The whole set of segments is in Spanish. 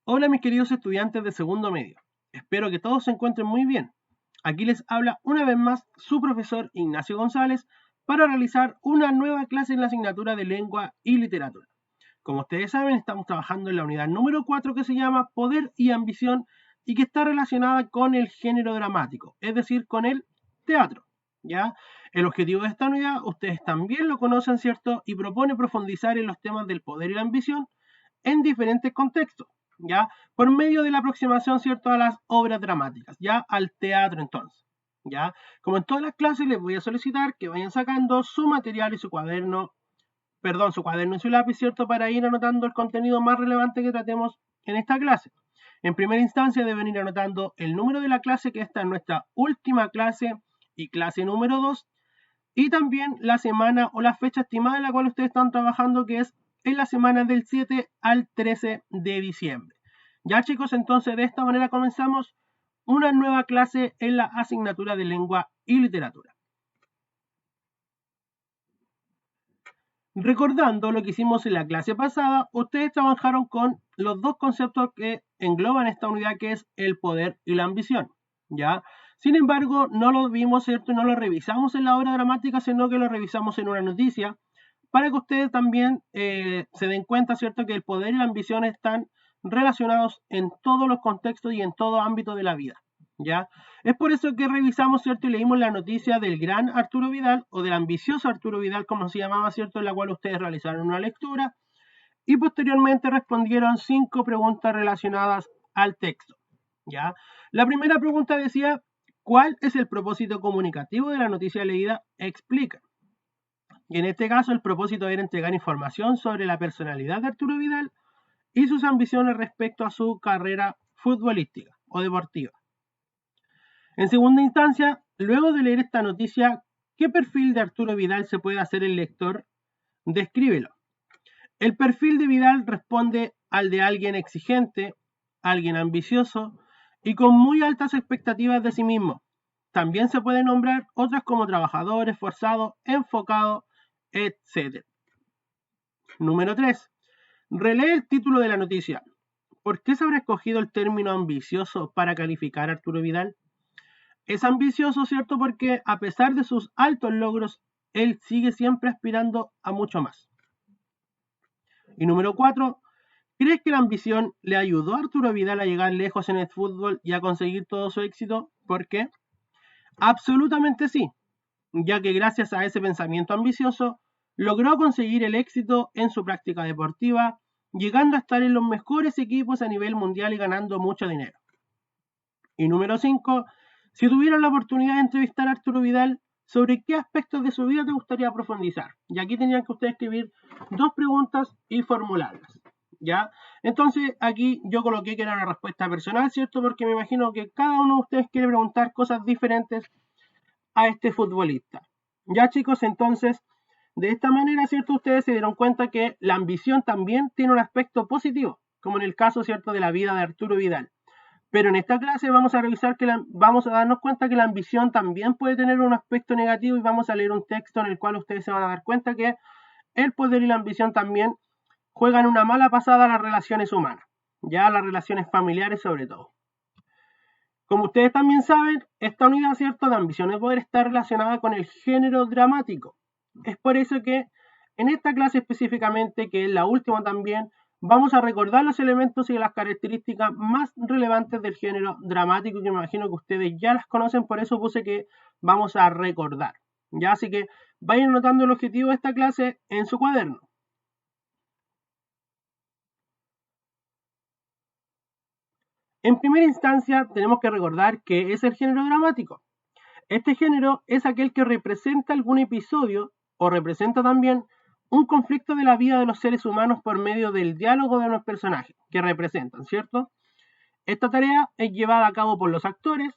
Hola mis queridos estudiantes de segundo medio, espero que todos se encuentren muy bien. Aquí les habla una vez más su profesor Ignacio González para realizar una nueva clase en la asignatura de lengua y literatura. Como ustedes saben, estamos trabajando en la unidad número 4 que se llama Poder y Ambición y que está relacionada con el género dramático, es decir, con el teatro. ¿Ya? El objetivo de esta unidad, ustedes también lo conocen, ¿cierto? Y propone profundizar en los temas del poder y la ambición en diferentes contextos, ¿ya? Por medio de la aproximación, ¿cierto?, a las obras dramáticas, ¿ya? Al teatro, entonces, ¿ya? Como en todas las clases, les voy a solicitar que vayan sacando su material y su cuaderno y su lápiz, ¿cierto?, para ir anotando el contenido más relevante que tratemos en esta clase. En primera instancia deben ir anotando el número de la clase, que esta es nuestra última clase y clase número 2, y también la semana o la fecha estimada en la cual ustedes están trabajando, que es en la semana del 7 al 13 de diciembre. Ya chicos, entonces de esta manera comenzamos una nueva clase en la asignatura de lengua y literatura. Recordando lo que hicimos en la clase pasada, ustedes trabajaron con los dos conceptos que engloban esta unidad, que es el poder y la ambición, ¿ya? Sin embargo, no lo vimos, ¿cierto? No lo revisamos en la obra dramática, sino que lo revisamos en una noticia, para que ustedes también se den cuenta, ¿cierto?, que el poder y la ambición están relacionados en todos los contextos y en todo ámbito de la vida, ¿ya? Es por eso que revisamos, ¿cierto?, y leímos la noticia del gran Arturo Vidal, o del ambicioso Arturo Vidal, como se llamaba, ¿cierto?, en la cual ustedes realizaron una lectura, y posteriormente respondieron 5 preguntas relacionadas al texto, ¿ya? La primera pregunta decía, ¿cuál es el propósito comunicativo de la noticia leída? Explica. Y en este caso el propósito era entregar información sobre la personalidad de Arturo Vidal y sus ambiciones respecto a su carrera futbolística o deportiva. En segunda instancia, luego de leer esta noticia, ¿qué perfil de Arturo Vidal se puede hacer el lector? Descríbelo. El perfil de Vidal responde al de alguien exigente, alguien ambicioso y con muy altas expectativas de sí mismo. También se pueden nombrar otras como trabajador, esforzado, enfocado, etc. Número 3. Relee el título de la noticia. ¿Por qué se habrá escogido el término ambicioso para calificar a Arturo Vidal? Es ambicioso, ¿cierto? Porque a pesar de sus altos logros, él sigue siempre aspirando a mucho más. Y número 4. ¿Crees que la ambición le ayudó a Arturo Vidal a llegar lejos en el fútbol y a conseguir todo su éxito? ¿Por qué? Absolutamente sí, ya que gracias a ese pensamiento ambicioso logró conseguir el éxito en su práctica deportiva, llegando a estar en los mejores equipos a nivel mundial y ganando mucho dinero. Y número 5, si tuvieras la oportunidad de entrevistar a Arturo Vidal, ¿sobre qué aspectos de su vida te gustaría profundizar? Y aquí tenían que ustedes escribir 2 preguntas y formularlas, ¿ya? Entonces aquí yo coloqué que era una respuesta personal, ¿cierto? Porque me imagino que cada uno de ustedes quiere preguntar cosas diferentes a este futbolista. Ya chicos, entonces, de esta manera, ¿cierto? Ustedes se dieron cuenta que la ambición también tiene un aspecto positivo, como en el caso, ¿cierto?, de la vida de Arturo Vidal. Pero en esta clase vamos a revisar vamos a darnos cuenta que la ambición también puede tener un aspecto negativo y vamos a leer un texto en el cual ustedes se van a dar cuenta que el poder y la ambición también juegan una mala pasada a las relaciones humanas, ya a las relaciones familiares sobre todo. Como ustedes también saben, esta unidad, ¿cierto?, de ambición y poder está relacionada con el género dramático. Es por eso que en esta clase específicamente, que es la última también, vamos a recordar los elementos y las características más relevantes del género dramático, que me imagino que ustedes ya las conocen, por eso puse que vamos a recordar. Ya, así que vayan anotando el objetivo de esta clase en su cuaderno. En primera instancia, tenemos que recordar qué es el género dramático. Este género es aquel que representa algún episodio o representa también un conflicto de la vida de los seres humanos por medio del diálogo de los personajes que representan, ¿cierto? Esta tarea es llevada a cabo por los actores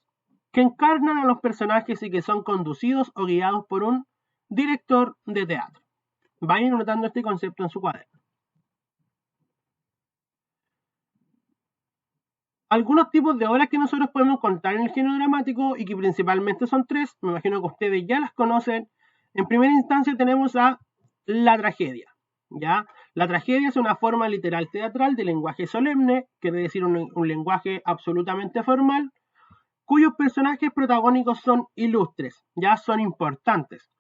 que encarnan a los personajes y que son conducidos o guiados por un director de teatro. Vayan anotando este concepto en su cuaderno. Algunos tipos de obras que nosotros podemos contar en el género dramático y que principalmente son 3, me imagino que ustedes ya las conocen. En primera instancia tenemos a la tragedia, ¿ya? La tragedia es una forma literal teatral de lenguaje solemne, quiere decir un lenguaje absolutamente formal, cuyos personajes protagónicos son ilustres, ya son importantes,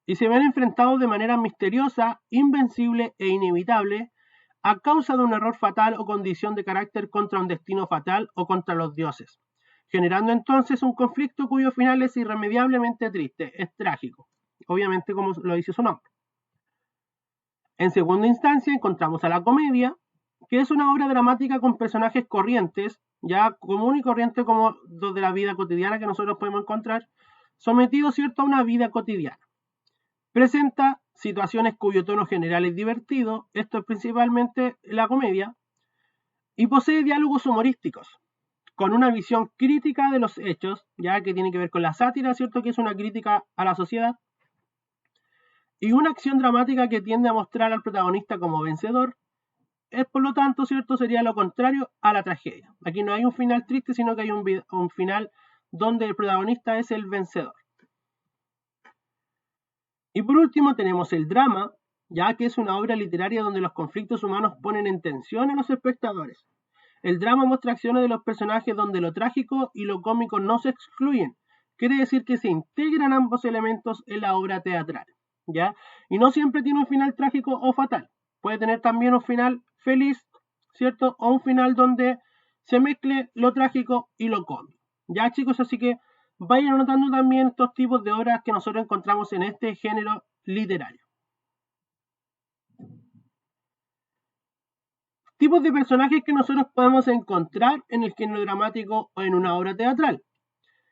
y se ven enfrentados de manera misteriosa, invencible e inevitable a causa de un error fatal o condición de carácter contra un destino fatal o contra los dioses, generando entonces un conflicto cuyo final es irremediablemente triste, es trágico, obviamente como lo dice su nombre. En segunda instancia encontramos a la comedia, que es una obra dramática con personajes corrientes, ya común y corriente como los de la vida cotidiana que nosotros podemos encontrar, sometidos, ¿cierto?, a una vida cotidiana. Presenta situaciones cuyo tono general es divertido, esto es principalmente la comedia, y posee diálogos humorísticos, con una visión crítica de los hechos, ya que tiene que ver con la sátira, ¿cierto?, que es una crítica a la sociedad, y una acción dramática que tiende a mostrar al protagonista como vencedor, es por lo tanto, ¿cierto?, sería lo contrario a la tragedia. Aquí no hay un final triste, sino que hay un final donde el protagonista es el vencedor. Y por último tenemos el drama, ya que es una obra literaria donde los conflictos humanos ponen en tensión a los espectadores. El drama muestra acciones de los personajes donde lo trágico y lo cómico no se excluyen. Quiere decir que se integran ambos elementos en la obra teatral, ¿ya? Y no siempre tiene un final trágico o fatal. Puede tener también un final feliz, ¿cierto? O un final donde se mezcle lo trágico y lo cómico. Ya, chicos, así que vayan anotando también estos tipos de obras que nosotros encontramos en este género literario. Tipos de personajes que nosotros podemos encontrar en el género dramático o en una obra teatral.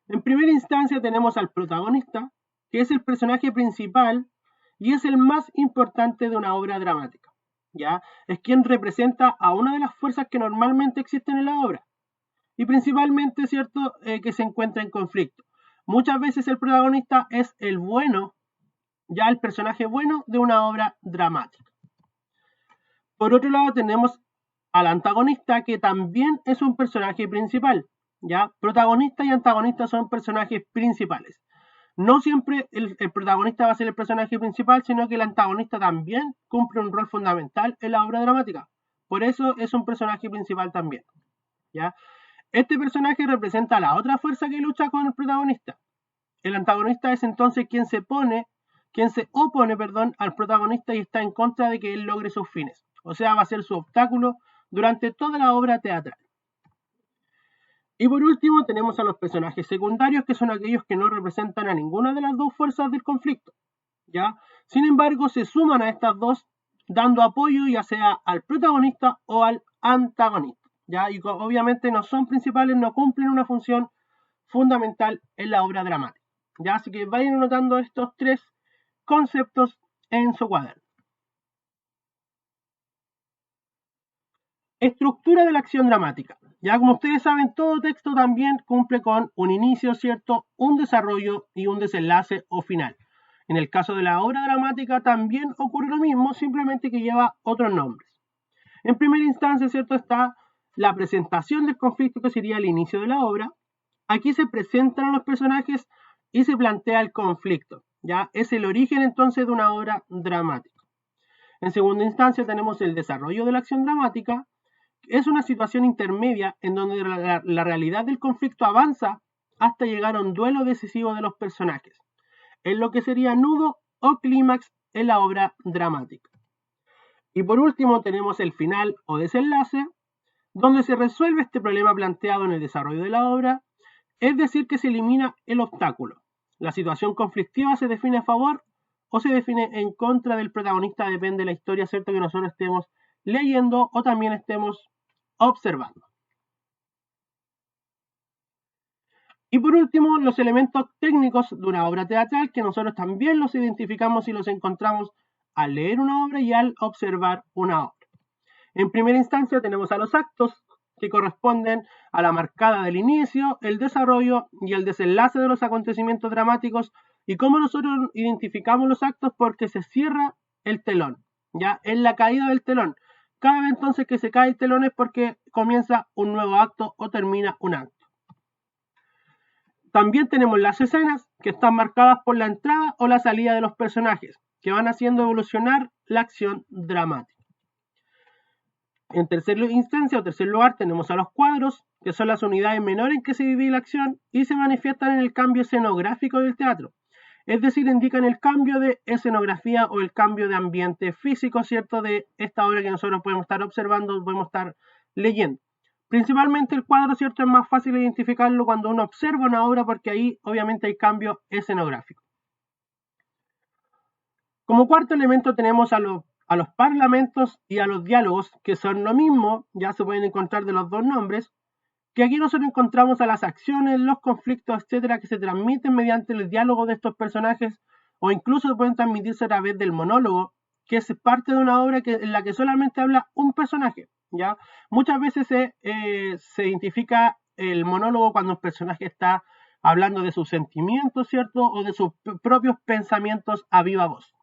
En primera instancia tenemos al protagonista, que es el personaje principal y es el más importante de una obra dramática. ¿Ya? Es quien representa a una de las fuerzas que normalmente existen en la obra y principalmente, ¿cierto?, que se encuentra en conflicto. Muchas veces el protagonista es el bueno, ya el personaje bueno de una obra dramática. Por otro lado tenemos al antagonista, que también es un personaje principal, ¿ya? Protagonista y antagonista son personajes principales. No siempre el protagonista va a ser el personaje principal, sino que el antagonista también cumple un rol fundamental en la obra dramática. Por eso es un personaje principal también, ¿ya? Este personaje representa a la otra fuerza que lucha con el protagonista. El antagonista es entonces quien se opone, al protagonista y está en contra de que él logre sus fines. O sea, va a ser su obstáculo durante toda la obra teatral. Y por último tenemos a los personajes secundarios, que son aquellos que no representan a ninguna de las dos fuerzas del conflicto, ¿ya? Sin embargo, se suman a estas dos dando apoyo ya sea al protagonista o al antagonista, ¿ya? Y obviamente no son principales, no cumplen una función fundamental en la obra dramática, ¿ya? Así que vayan anotando estos tres conceptos en su cuaderno. Estructura de la acción dramática. Ya como ustedes saben, todo texto también cumple con un inicio, ¿cierto?, un desarrollo y un desenlace o final. En el caso de la obra dramática también ocurre lo mismo, simplemente que lleva otros nombres. En primera instancia, ¿cierto?, está la presentación del conflicto, que sería el inicio de la obra. Aquí se presentan los personajes y se plantea el conflicto. Ya es el origen entonces de una obra dramática. En segunda instancia tenemos el desarrollo de la acción dramática. Es una situación intermedia en donde la realidad del conflicto avanza hasta llegar a un duelo decisivo de los personajes, en lo que sería nudo o clímax en la obra dramática. Y por último tenemos el final o desenlace, donde se resuelve este problema planteado en el desarrollo de la obra, es decir, que se elimina el obstáculo. La situación conflictiva se define a favor o se define en contra del protagonista, depende de la historia, ¿cierto?, que nosotros estemos leyendo o también estemos observando. Y por último, los elementos técnicos de una obra teatral, que nosotros también los identificamos y los encontramos al leer una obra y al observar una obra. En primera instancia tenemos a los actos, que corresponden a la marcada del inicio, el desarrollo y el desenlace de los acontecimientos dramáticos. Y cómo nosotros identificamos los actos, porque se cierra el telón, ya en la caída del telón. Cada vez entonces que se cae el telón es porque comienza un nuevo acto o termina un acto. También tenemos las escenas, que están marcadas por la entrada o la salida de los personajes, que van haciendo evolucionar la acción dramática. En tercer instancia o tercer lugar tenemos a los cuadros, que son las unidades menores en que se divide la acción y se manifiestan en el cambio escenográfico del teatro. Es decir, indican el cambio de escenografía o el cambio de ambiente físico, ¿cierto? De esta obra que nosotros podemos estar observando, podemos estar leyendo. Principalmente el cuadro, ¿cierto? Es más fácil identificarlo cuando uno observa una obra porque ahí obviamente hay cambio escenográfico. Como cuarto elemento tenemos a los parlamentos y a los diálogos, que son lo mismo, ya se pueden encontrar de los dos nombres, que aquí nosotros encontramos a las acciones, los conflictos, etcétera, que se transmiten mediante el diálogo de estos personajes, o incluso pueden transmitirse a través del monólogo, que es parte de una obra en la que solamente habla un personaje, ¿ya? Muchas veces se identifica el monólogo cuando un personaje está hablando de sus sentimientos, ¿cierto? O de sus propios pensamientos a viva voz.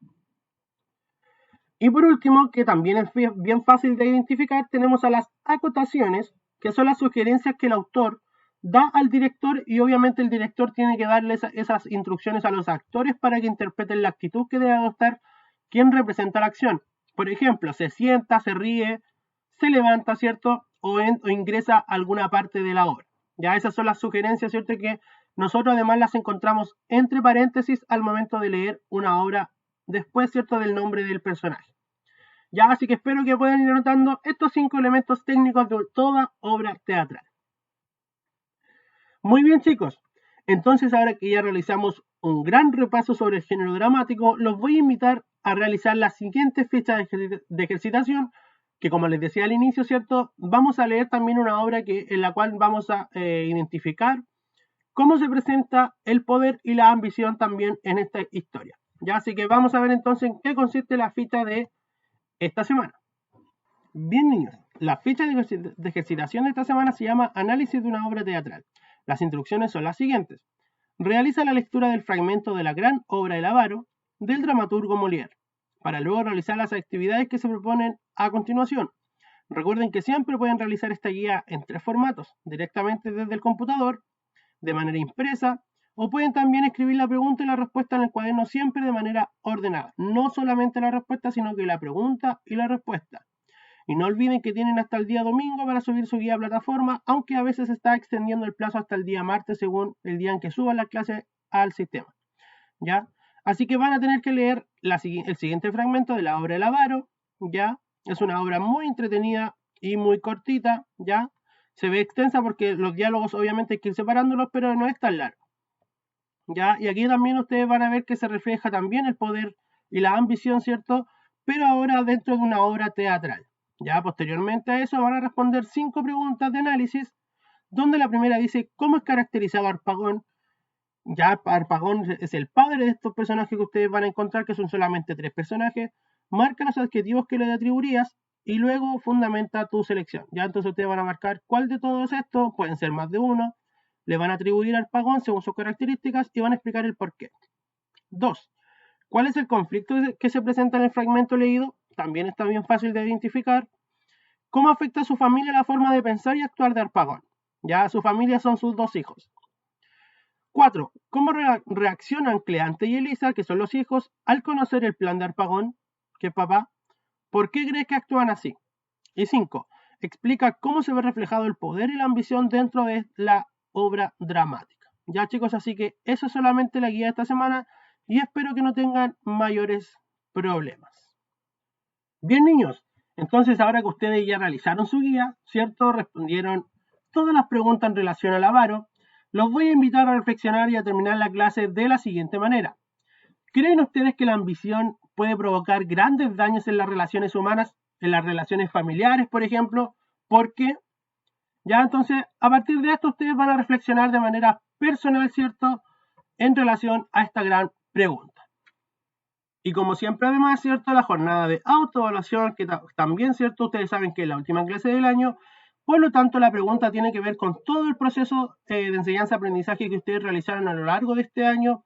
Y por último, que también es bien fácil de identificar, tenemos a las acotaciones, que son las sugerencias que el autor da al director y obviamente el director tiene que darle esas instrucciones a los actores para que interpreten la actitud que debe adoptar quien representa la acción. Por ejemplo, se sienta, se ríe, se levanta, ¿cierto? O ingresa a alguna parte de la obra. Ya esas son las sugerencias, ¿cierto? Que nosotros además las encontramos entre paréntesis al momento de leer una obra después, ¿cierto? Del nombre del personaje. Ya, así que espero que puedan ir notando estos 5 elementos técnicos de toda obra teatral. Muy bien, chicos. Entonces, ahora que ya realizamos un gran repaso sobre el género dramático, los voy a invitar a realizar la siguiente fecha de ejercitación, que como les decía al inicio, ¿cierto? Vamos a leer también una obra en la cual vamos a identificar cómo se presenta el poder y la ambición también en esta historia. Ya, así que vamos a ver entonces en qué consiste la ficha de esta semana. Bien, niños, la ficha de ejercitación de esta semana se llama Análisis de una obra teatral. Las instrucciones son las siguientes. Realiza la lectura del fragmento de la gran obra El avaro del dramaturgo Molière, para luego realizar las actividades que se proponen a continuación. Recuerden que siempre pueden realizar esta guía en 3 formatos, directamente desde el computador, de manera impresa, o pueden también escribir la pregunta y la respuesta en el cuaderno siempre de manera ordenada. No solamente la respuesta, sino que la pregunta y la respuesta. Y no olviden que tienen hasta el día domingo para subir su guía a plataforma, aunque a veces está extendiendo el plazo hasta el día martes según el día en que suban la clase al sistema. ¿Ya? Así que van a tener que leer el siguiente fragmento de la obra El avaro. ¿Ya? Es una obra muy entretenida y muy cortita. ¿Ya? Se ve extensa porque los diálogos obviamente hay que ir separándolos, pero no es tan largo. ¿Ya? Y aquí también ustedes van a ver que se refleja también el poder y la ambición, ¿cierto? Pero ahora dentro de una obra teatral. Ya posteriormente a eso van a responder 5 preguntas de análisis, donde la primera dice, ¿cómo es caracterizado Harpagón? Ya Harpagón es el padre de estos personajes que ustedes van a encontrar, que son solamente 3 personajes. Marca los adjetivos que le atribuirías y luego fundamenta tu selección. Ya entonces ustedes van a marcar cuál de todos estos, pueden ser más de uno, le van a atribuir a Harpagón según sus características y van a explicar el porqué. 2. ¿Cuál es el conflicto que se presenta en el fragmento leído? También está bien fácil de identificar. ¿Cómo afecta a su familia la forma de pensar y actuar de Harpagón? Ya su familia son sus 2 hijos. 4. ¿Cómo reaccionan Cleante y Elisa, que son los hijos, al conocer el plan de Harpagón, que es papá? ¿Por qué crees que actúan así? Y 5. Explica cómo se ve reflejado el poder y la ambición dentro de la obra dramática. Ya, chicos, así que eso es solamente la guía de esta semana y espero que no tengan mayores problemas. Bien, niños, entonces ahora que ustedes ya realizaron su guía, ¿cierto? Respondieron todas las preguntas en relación al avaro, los voy a invitar a reflexionar y a terminar la clase de la siguiente manera. ¿Creen ustedes que la ambición puede provocar grandes daños en las relaciones humanas, en las relaciones familiares, por ejemplo? ¿Por qué? Ya, entonces, a partir de esto ustedes van a reflexionar de manera personal, ¿cierto? En relación a esta gran pregunta. Y como siempre, además, ¿cierto? La jornada de autoevaluación, que también, ¿cierto? Ustedes saben que es la última clase del año. Por lo tanto, la pregunta tiene que ver con todo el proceso de enseñanza-aprendizaje que ustedes realizaron a lo largo de este año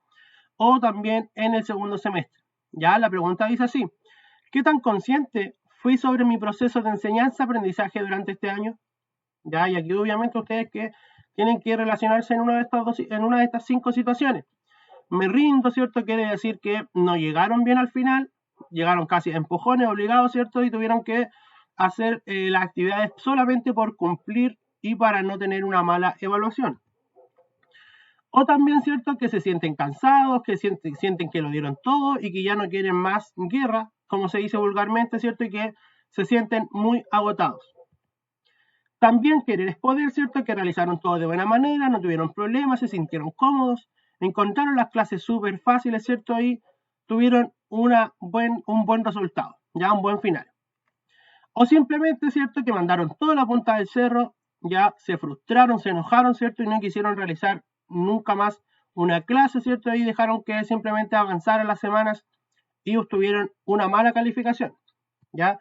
o también en el segundo semestre. Ya, la pregunta dice así. ¿Qué tan consciente fui sobre mi proceso de enseñanza-aprendizaje durante este año? Ya, y aquí obviamente ustedes que tienen que relacionarse en una de estas 5 situaciones. Me rindo, ¿cierto? Quiere decir que no llegaron bien al final, llegaron casi a empujones, obligados, ¿cierto? Y tuvieron que hacer las actividades solamente por cumplir y para no tener una mala evaluación. O también, ¿cierto?, que se sienten cansados, que sienten que lo dieron todo y que ya no quieren más guerra, como se dice vulgarmente, ¿cierto?, y que se sienten muy agotados. También querer es poder, ¿cierto?, que realizaron todo de buena manera, no tuvieron problemas, se sintieron cómodos, encontraron las clases súper fáciles, ¿cierto?, y tuvieron un buen resultado, ya un buen final. O simplemente, ¿cierto?, que mandaron toda la punta del cerro, ya se frustraron, se enojaron, ¿cierto?, y no quisieron realizar nunca más una clase, ¿cierto?, y dejaron que simplemente avanzaran las semanas y obtuvieron una mala calificación, ¿ya?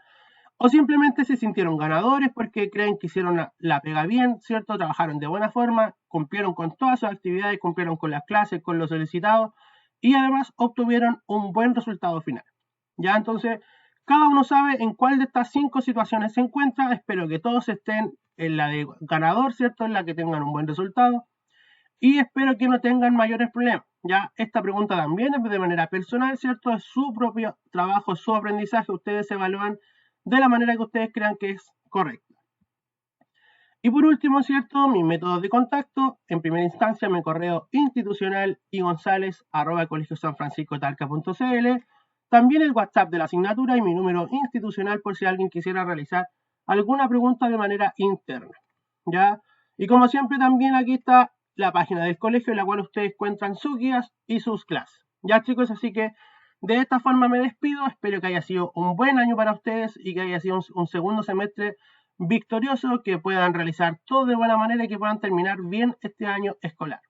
O simplemente se sintieron ganadores porque creen que hicieron la pega bien, ¿cierto?, trabajaron de buena forma, cumplieron con todas sus actividades, cumplieron con las clases, con lo solicitado y además obtuvieron un buen resultado final, ¿ya? Entonces, cada uno sabe en cuál de estas 5 situaciones se encuentra. Espero que todos estén en la de ganador, ¿cierto?, en la que tengan un buen resultado. Y espero que no tengan mayores problemas. Ya esta pregunta también es de manera personal, ¿cierto? Es su propio trabajo, su aprendizaje. Ustedes se evalúan de la manera que ustedes crean que es correcta. Y por último, ¿cierto?, mis métodos de contacto. En primera instancia, mi correo institucional igonzalez@colegiosanfranciscotalca.cl. También el WhatsApp de la asignatura y mi número institucional por si alguien quisiera realizar alguna pregunta de manera interna, ¿ya? Y como siempre también aquí está la página del colegio en la cual ustedes encuentran sus guías y sus clases. Ya, chicos, así que de esta forma me despido. Espero que haya sido un buen año para ustedes y que haya sido un segundo semestre victorioso, que puedan realizar todo de buena manera y que puedan terminar bien este año escolar.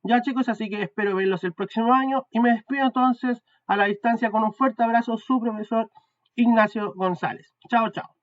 Ya, chicos, así que espero verlos el próximo año y me despido entonces a la distancia con un fuerte abrazo, su profesor Ignacio González. Chao, chao.